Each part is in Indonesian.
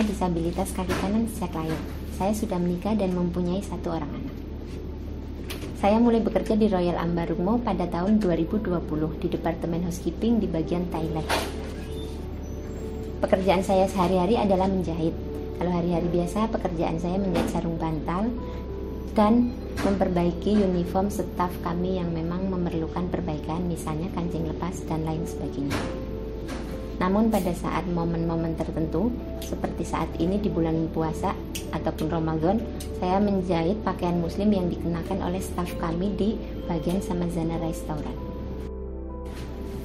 disabilitas kaki kanan sejak lahir. Saya sudah menikah dan mempunyai 1 orang anak. Saya mulai bekerja di Royal Ambarukmo pada tahun 2020 di Departemen Housekeeping di bagian Thailand. Pekerjaan saya sehari-hari adalah menjahit. Kalau hari-hari biasa, pekerjaan saya menjahit sarung bantal dan memperbaiki uniform staf kami yang memang memerlukan perbaikan, misalnya kancing lepas dan lain sebagainya. Namun pada saat momen-momen tertentu, seperti saat ini di bulan puasa ataupun Ramadan, saya menjahit pakaian muslim yang dikenakan oleh staf kami di bagian Samazana Restoran.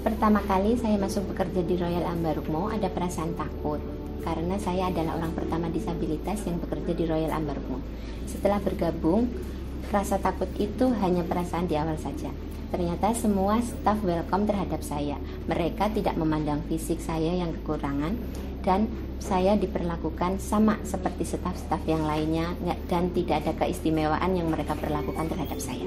Pertama kali saya masuk bekerja di Royal Ambarukmo ada perasaan takut, karena saya adalah orang pertama disabilitas yang bekerja di Royal Ambarukmo. Setelah bergabung, rasa takut itu hanya perasaan di awal saja. Ternyata semua staf welcome terhadap saya. Mereka tidak memandang fisik saya yang kekurangan, dan saya diperlakukan sama seperti staf-staf yang lainnya, dan tidak ada keistimewaan yang mereka perlakukan terhadap saya.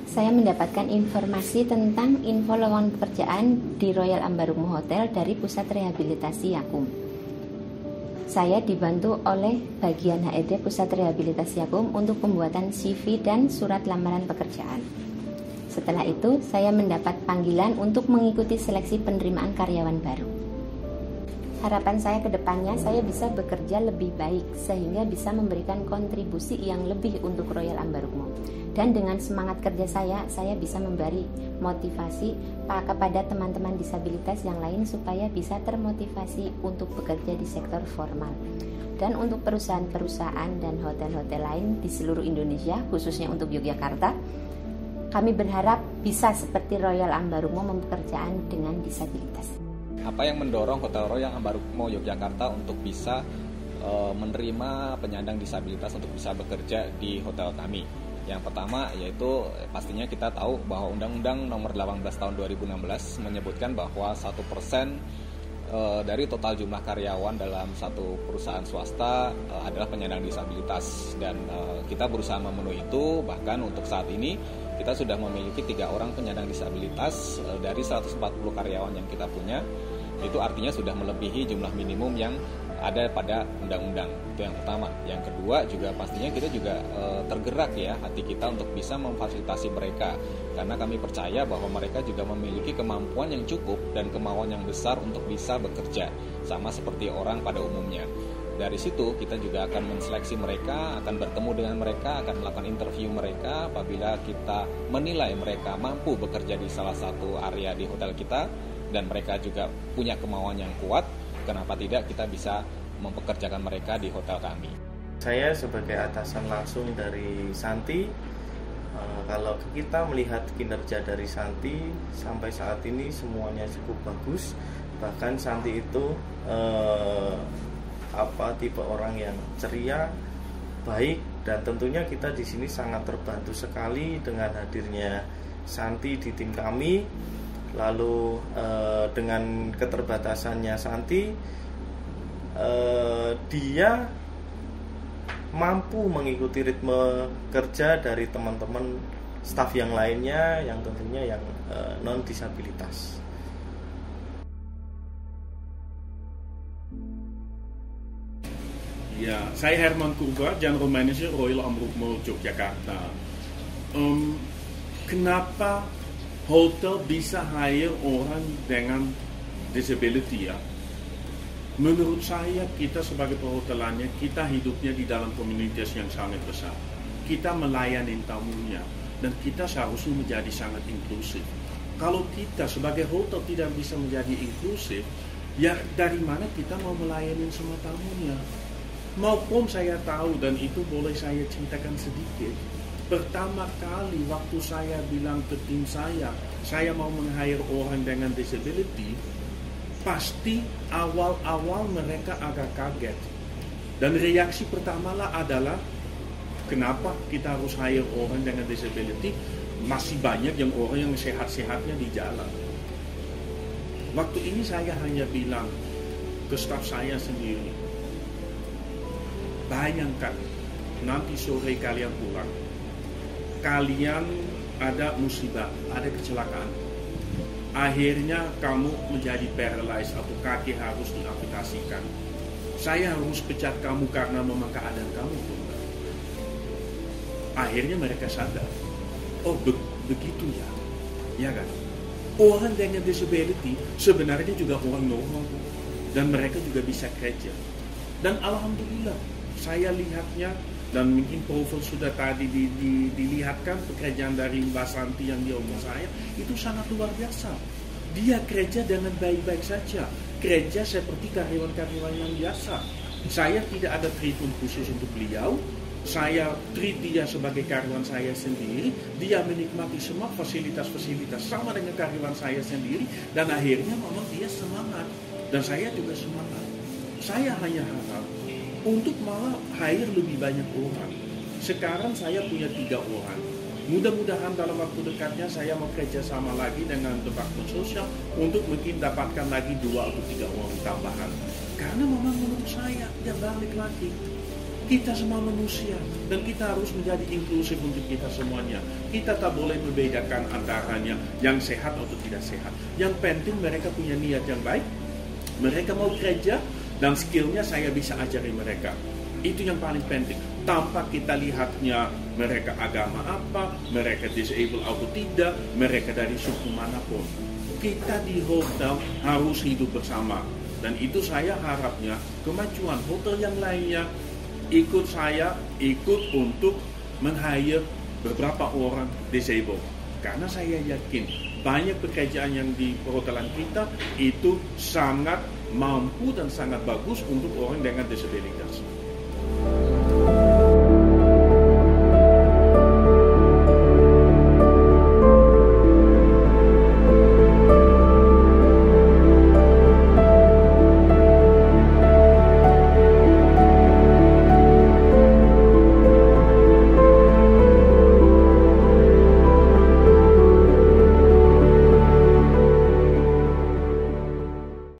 Saya mendapatkan informasi tentang info lowongan pekerjaan di Royal Ambarukmo Hotel dari Pusat Rehabilitasi Yakum. Saya dibantu oleh bagian HRD Pusat Rehabilitasi Yakum untuk pembuatan CV dan surat lamaran pekerjaan. Setelah itu, saya mendapat panggilan untuk mengikuti seleksi penerimaan karyawan baru. Harapan saya ke depannya, saya bisa bekerja lebih baik sehingga bisa memberikan kontribusi yang lebih untuk Royal Ambarukmo. Dan dengan semangat kerja saya bisa memberi motivasi kepada teman-teman disabilitas yang lain supaya bisa termotivasi untuk bekerja di sektor formal. Dan untuk perusahaan-perusahaan dan hotel-hotel lain di seluruh Indonesia, khususnya untuk Yogyakarta, kami berharap bisa seperti Royal Ambarukmo mempekerjaan dengan disabilitas. Apa yang mendorong Hotel Royal Ambarukmo Yogyakarta untuk bisa menerima penyandang disabilitas untuk bisa bekerja di hotel kami? Yang pertama yaitu pastinya kita tahu bahwa Undang-Undang Nomor 18 Tahun 2016 menyebutkan bahwa 1% dari total jumlah karyawan dalam satu perusahaan swasta adalah penyandang disabilitas, dan kita berusaha memenuhi itu. Bahkan untuk saat ini kita sudah memiliki 3 orang penyandang disabilitas dari 140 karyawan yang kita punya. Itu artinya sudah melebihi jumlah minimum yang ada pada undang-undang. Itu yang pertama. Yang kedua juga pastinya kita juga tergerak ya hati kita untuk bisa memfasilitasi mereka, karena kami percaya bahwa mereka juga memiliki kemampuan yang cukup dan kemauan yang besar untuk bisa bekerja sama seperti orang pada umumnya. Dari situ kita juga akan menseleksi mereka, akan bertemu dengan mereka, akan melakukan interview mereka. Apabila kita menilai mereka mampu bekerja di salah satu area di hotel kita dan mereka juga punya kemauan yang kuat, kenapa tidak kita bisa mempekerjakan mereka di hotel kami. Saya sebagai atasan langsung dari Santi, kalau kita melihat kinerja dari Santi sampai saat ini semuanya cukup bagus. Bahkan Santi itu tipe orang yang ceria, baik, dan tentunya kita di sini sangat terbantu sekali dengan hadirnya Santi di tim kami. Lalu dengan keterbatasannya Santi, dia mampu mengikuti ritme kerja dari teman-teman staf yang lainnya yang tentunya yang non disabilitas. Ya, saya Herman Kurba, General Manager Royal Ambarukmo Yogyakarta. Kenapa hotel bisa hire orang dengan disability ya? Menurut saya kita sebagai perhotelannya, kita hidupnya di dalam komunitas yang sangat besar. Kita melayani tamunya dan kita seharusnya menjadi sangat inklusif. Kalau kita sebagai hotel tidak bisa menjadi inklusif, ya dari mana kita mau melayani semua tamunya? Maupun saya tahu, dan itu boleh saya ceritakan sedikit. Pertama kali waktu saya bilang ke tim saya mau meng-hire orang dengan disability, pasti awal-awal mereka agak kaget. Dan reaksi pertama adalah, kenapa kita harus hire orang dengan disability? Masih banyak yang orang yang sehat-sehatnya di jalan. Waktu ini saya hanya bilang ke staf saya sendiri, bayangkan nanti sore kalian pulang, kalian ada musibah, ada kecelakaan, akhirnya kamu menjadi paralyzed atau kaki harus diamputasikan. saya harus pecat kamu karena memang keadaan kamu tunggal. Akhirnya mereka sadar, oh begitu ya, ya kan? Orang dengan disability sebenarnya juga orang normal, dan mereka juga bisa kerja. Dan alhamdulillah, saya lihatnya, dan mungkin profil sudah tadi dilihatkan pekerjaan dari Mbak Santi yang di rumah saya, itu sangat luar biasa. Dia kerja dengan baik-baik saja, kerja seperti karyawan-karyawan yang biasa. Saya tidak ada treatment khusus untuk beliau. Saya treat dia sebagai karyawan saya sendiri. Dia menikmati semua fasilitas-fasilitas sama dengan karyawan saya sendiri. Dan akhirnya memang dia semangat. Dan saya juga semangat. Saya hanya harap untuk malah hire lebih banyak orang. Sekarang saya punya 3 orang. Mudah-mudahan dalam waktu dekatnya saya mau kerja sama lagi dengan Departemen Sosial untuk mungkin dapatkan lagi 2 atau 3 orang tambahan. Karena memang menurut saya, ya balik lagi, kita semua manusia dan kita harus menjadi inklusif untuk kita semuanya. Kita tak boleh membedakan antaranya yang sehat atau tidak sehat. Yang penting mereka punya niat yang baik, mereka mau kerja, dan skillnya saya bisa ajari mereka. Itu yang paling penting. Tanpa kita lihatnya mereka agama apa, mereka disable atau tidak, mereka dari suku manapun. Kita di hotel harus hidup bersama. Dan itu saya harapnya kemajuan hotel yang lainnya ikut untuk men-hire beberapa orang disabled. Karena saya yakin banyak pekerjaan yang di perhotelan kita itu sangat mampu dan sangat bagus untuk orang dengan disabilitas.